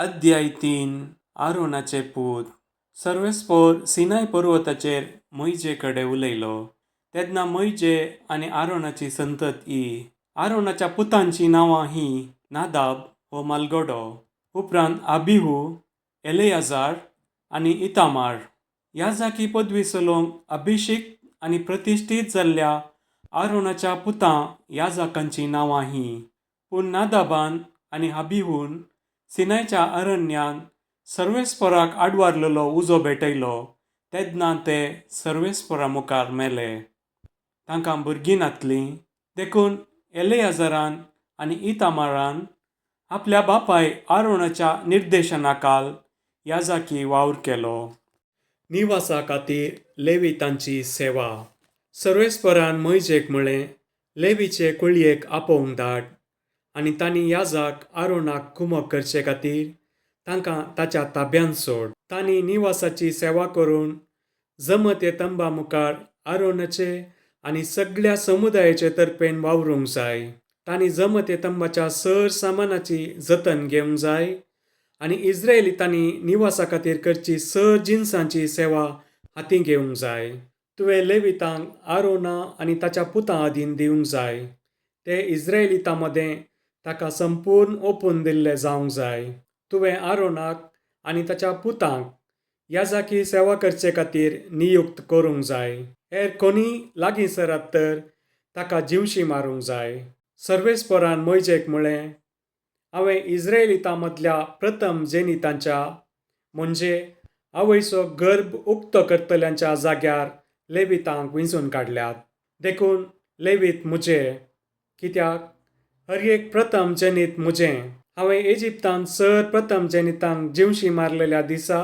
अध्याय 3 आरोनाचे पूत. सर्वेस्पोर सिनाय पर्वताचेर मोइजे कडेन उलयलो. तेन्ना मोइजे आनी आरोनाची संतती. आरोनाच्या पुतांची नांवां ही नादाब हो मालगडो, उपरांत अबिहू, एलेयाजार आनी इतामार. याजाकी पदवी चलोवंक अभिषेक आनी प्रतिश्ठीत जाल्ल्या आरोनाच्या पुतां याजकांची नांवां ही. पूण नादाबान आनी अबिहून सिनायच्या अरण्यान सर्वेस्पराक आडवारलेलो उजो भेटयलो तेन्ना ते सर्वेस्परा मुखार मेले. तांकां भुरगीं नातलीं. देखून एलेयाजारान आनी इतामारान आपल्या बापाय आरोनाच्या निर्देशनाखाल याजकी वावर केलो. निवासा खातीर लेवितांची सेवा. सर्वेस्परान मोइजेक म्हळें, लेवीचे कुळयेक आपोवंक धाड आनी तांणी याजक आरोनाक कुमक करचे खातीर तांकां ताच्या ताब्यांत सोड. तांणी निवासाची सेवा करून जमते तंबा मुखार आरोनाचे आनी सगळ्या समुदायाचे तर्फेन वावरूंक जाय. तांणी जमते तंबाच्या सर सामानाची जतन घेवंक जाय आनी इस्रायेलींनी निवासा खातीर करची सर जिनसांची सेवा हातीं घेवंक जाय. तुवें लेवितांक आरोना आनी ताच्या पुतां अधीन दिवंक जाय. ते इस्रायेलीं मदें ताका संपूर्ण ओपून दिल्ले जावंक जाय. तुवें आरोनाक आनी ताच्या पुतांक याजकी सेवा करचे खातीर नियुक्त करूंक जाय. हेर कोणीय लागीं सरात तर ताका जिवशी मारूंक जाय. सर्वेस्परान मोइजेक म्हळें, हांवें इस्रायेलीं मदल्या प्रथम जेनितांच्या म्हणजे आवयचो गर्भ उक्तो करतल्यांच्या जाग्यार लेवितांक वेंचून काडल्यात. देखून लेवीत म्हजे, कित्याक हर एक प्रथम जेनीत म्हजें. हांवें इजिप्तांत सर प्रथम जेनितांक जिवशी मारलेल्या दिसा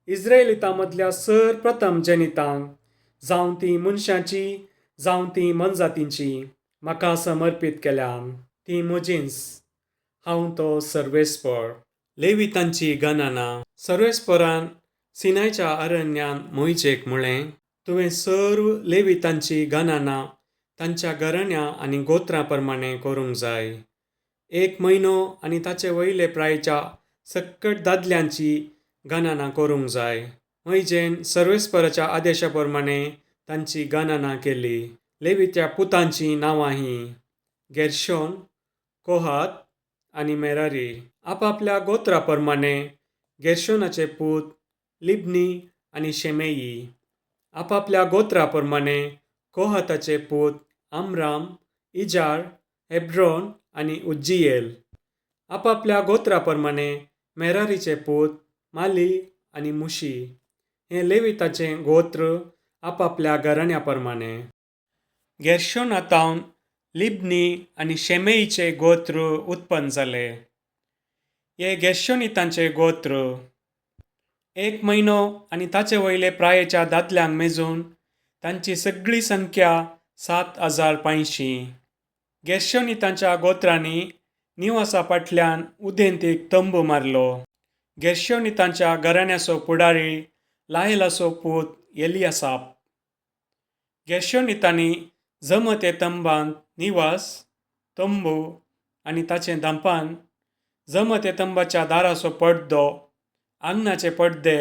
इस्रायेलीं मदल्या सर प्रथम जेनितांक, जावं ती मनशांची जावं ती मनजातींची, म्हाका समर्पीत केल्यान. ती म्हजींच. हांव तो सर्वेस्पर. लेवितांची गणना. सर्वेस्परान सिनायच्या अरण्यान मोइजेक म्हळें, तुवें सर्व लेवितांची गणना तांच्या घराण्या आनी गोत्रा प्रमाणें करूंक जाय. 1 म्हयनो आनी ताचे वयले प्रायेच्या सकट दादल्यांची गणना करूंक जाय. मोइजेन सर्वेस्पराच्या आदेशा प्रमाणें तांची गणना केली. लेवीच्या पुतांची नांवां ही गेर्शोन, कोहात आनी मेरारी. आपापल्या गोत्रा प्रमाणें गेर्शोनाचे पूत लिब्नी आनी शेमेई. आपापल्या गोत्रा प्रमाणें कोहाताचे पूत अम्राम, इजार, हेब्रोन आनी उज्जियेल. आपापल्या गोत्रा प्रमाणें मेरारीचे पूत माली आनी मुशी. हे लेविताचें गोत्र आपापल्या घराण्या प्रमाणें. गेर्शोनांतावन लिब्नी आनी शेमेईचे गोत्र उत्पन्न जाले. हे गेर्शोनीतांचे गोत्र. 1 म्हयनो आनी ताचे वयले प्रायेच्या दादल्यांक मेजून तांची सगळी संख्या 7,500. गेर्शोनीतांच्या गोत्रांनी निवासा फाटल्यान उदेंतीक तंबू मारलो. गेर्शोनीतांच्या घराण्याचो फुडारी लायेलाचो पूत एलियासाप. गेर्शोनीतांनी जमते तंबांत निवास, तंबू आनी ताचें दांपान, जमते तंबाच्या दाराचो पडदो, आंगणाचे पडदे,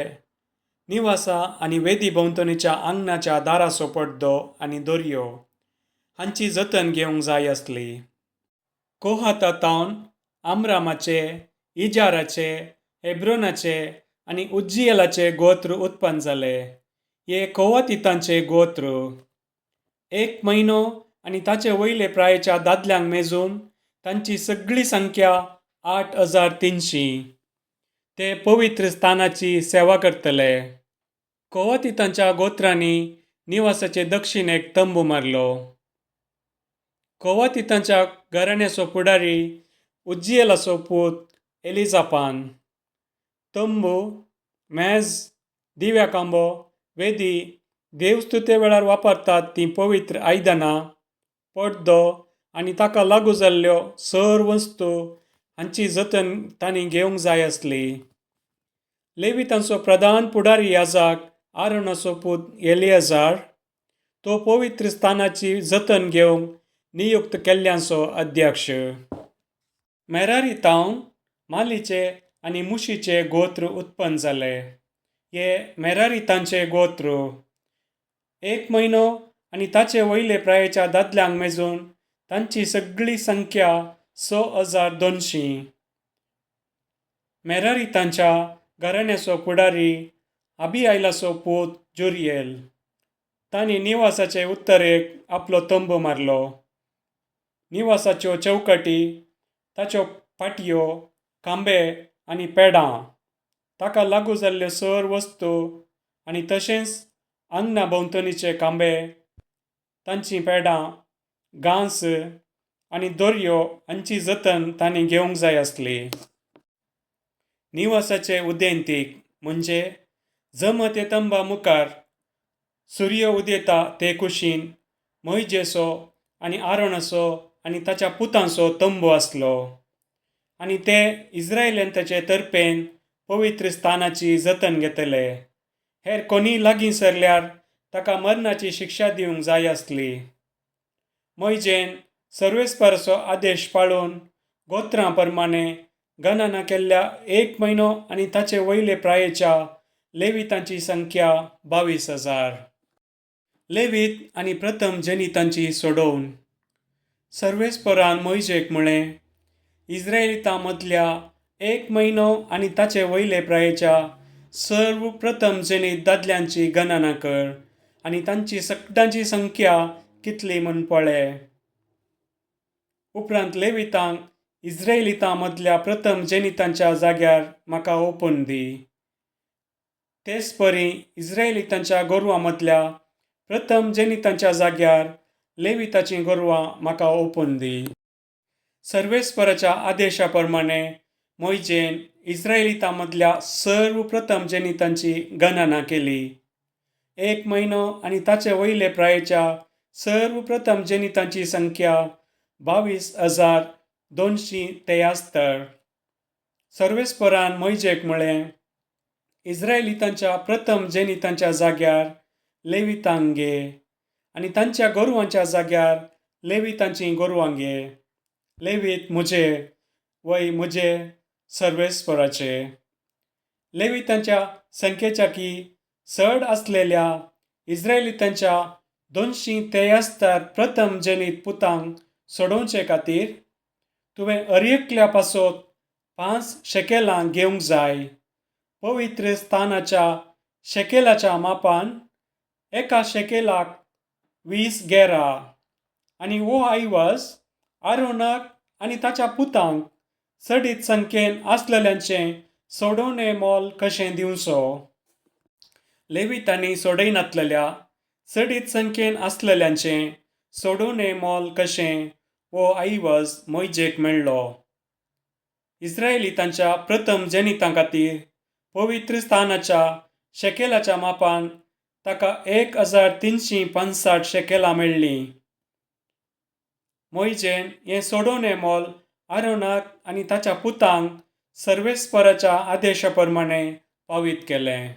निवासा आनी वेदी भोंवतणीच्या आंगणाच्या दाराचो पडदो आनी दोरयो हांची जतन घेवंक जाय आसली. कोहातांतावन अम्रामाचे, इजाराचे, हेब्रोनाचे आनी उज्जियेलाचे गोत्र उत्पन्न जाले. हे कोहातीतांचे गोत्र. 1 म्हयनो आनी ताचे वयले प्रायेच्या दादल्यांक मेजून तांची सगळी संख्या 8,300. ते पवित्र स्थानाची सेवा करतले. कोहातीतांच्या गोत्रांनी निवासाचे दक्षिणेक तंबू मारलो. कोहातीतांच्या घराण्याचो फुडारी उज्जियेलाचो पूत एलिजापान. तंबू, मेज, दिव्या खांबो, वेदी, देवस्तुते वेळार वापरतात ती पवित्र आयदनां, पडदो आनी ताका लागू जाल्ल्यो सर वस्तू हांची जतन तांणी घेवंक जाय आसली. लेवितांचो प्रधान पुडारी याजक आरोनाचो पूत एलियाजार, तो पवित्र स्थानाची जतन घेवंक नियुक्त केल्ल्यांचो अध्यक्ष. मेरारीतावन मालीचे आनी मुशीचे गोत्र उत्पन्न जाले. हे मेरारितांचे गोत्र. 1 म्हयनो आनी ताचे वयले प्रायेच्या दादल्यांक मेजून तांची सगळी संख्या 6,200. मेरारितांच्या घराण्याचो फुडारी अबियायलाचो पूत जोरियेल. तांणी निवासाचे उत्तरेक आपलो तंबू मारलो. निवासाच्यो चौकटी, ताच्यो पाटयो, खांबे आनी पेडां, ताका लागू जाल्ल्यो सर वस्तू आनी तशेंच आंगणा भोंवतणीचे खांबे, तांचीं पेडां, घांस आनी दोरयो हांची जतन तांणी घेवंक जाय आसली. निवासाचे उदेंतीक म्हणजे जमत तंबा मुखार सूर्य उदेता ते कुशीन मोइजेचो आनी आरोनाचो आनी ताच्या पुतांचो तंबू आसलो. आनी ते इस्रायेलांचे तर्फेन पवित्र स्थानाची जतन घेतले. हेर कोणी लागीं सरल्यार ताका मरणाची शिक्षा दिवंक जाय आसली. मोइजेन सर्वेस्पराचो आदेश पाळून गोत्रां प्रमाणे गणना केल्ल्या 1 म्हयनो आनी ताचे वयले प्रायेच्या लेवितांची संख्या 22,000. लेवीत आनी प्रथम जनितांची सोडवण. सर्वेस्परान मोइजेक म्हळें, इस्रायेलितां मदल्या 1 म्हयनो आनी ताचे वयले प्रायेच्या सर्व प्रथम जनीत दादल्यांची गणना कर आनी तांची सगळ्यांची संख्या कितली म्हूण पळय. उपरांत लेवितांक इस्रायेलितां मदल्या प्रथम जनितांच्या जाग्यार म्हाका ओपून दी. तेच परी इस्रायेलितांच्या गोरवां मदल्या प्रथम जनितांच्या जाग्यार लेविताचीं गोरवां म्हाका ओपून दी. सर्वेस्पराच्या आदेशा प्रमाणे मोइजेन इस्रायेलितां मदल्या सर्व प्रथम जनितांची गणना केली. 1 म्हयनो आनी ताचे वयले प्रायेच्या सर्व प्रथम जनितांची संख्या 22,273. सर्वेस्परान मोइजेक म्हळें, इस्रायेलितांच्या प्रथम जनितांच्या जाग्यार लेवितांक घे आनी तांच्या गोरवांच्या जाग्यार लेवितांचीं गोरवां घे. लेवीत म्हजे वय म्हजे सर्वेस्पराचे. लेवितांच्या संख्येच्याकी चड आसलेल्या इस्रायेलितांच्या 273 प्रथम जनीत पुतांक सोडोवचे खातीर तुवें अर्यकल्या पासत 5 शेकेलां घेवंक जाय. पवित्र स्थानाच्या शेकेलाच्या मापान एका शेकेलाक 20 गेरा. आनी हो आयवाज आरोनाक आनी ताच्या पुतांक चडीत संख्येन आसलेल्यांचें सोडवणें मोल कशें दिवचो. लेवितांनी सोडयनातलेल्या चडीत संख्येन आसलेल्यांचें सोडवणें मोल कशें हो आयवाज मोइजेक मेळ्ळो. इस्रायेलितांच्या प्रथम जनितां खातीर पवित्र स्थानाच्या शेकेलाच्या मापान ताका 1,365 शेकेलां मेळ्ळीं. मोइजेन हें सोडवणें मोल आरोनाक आनी ताच्या पुतांक सर्वेस्पराच्या आदेशा प्रमाणे पावीत केलें.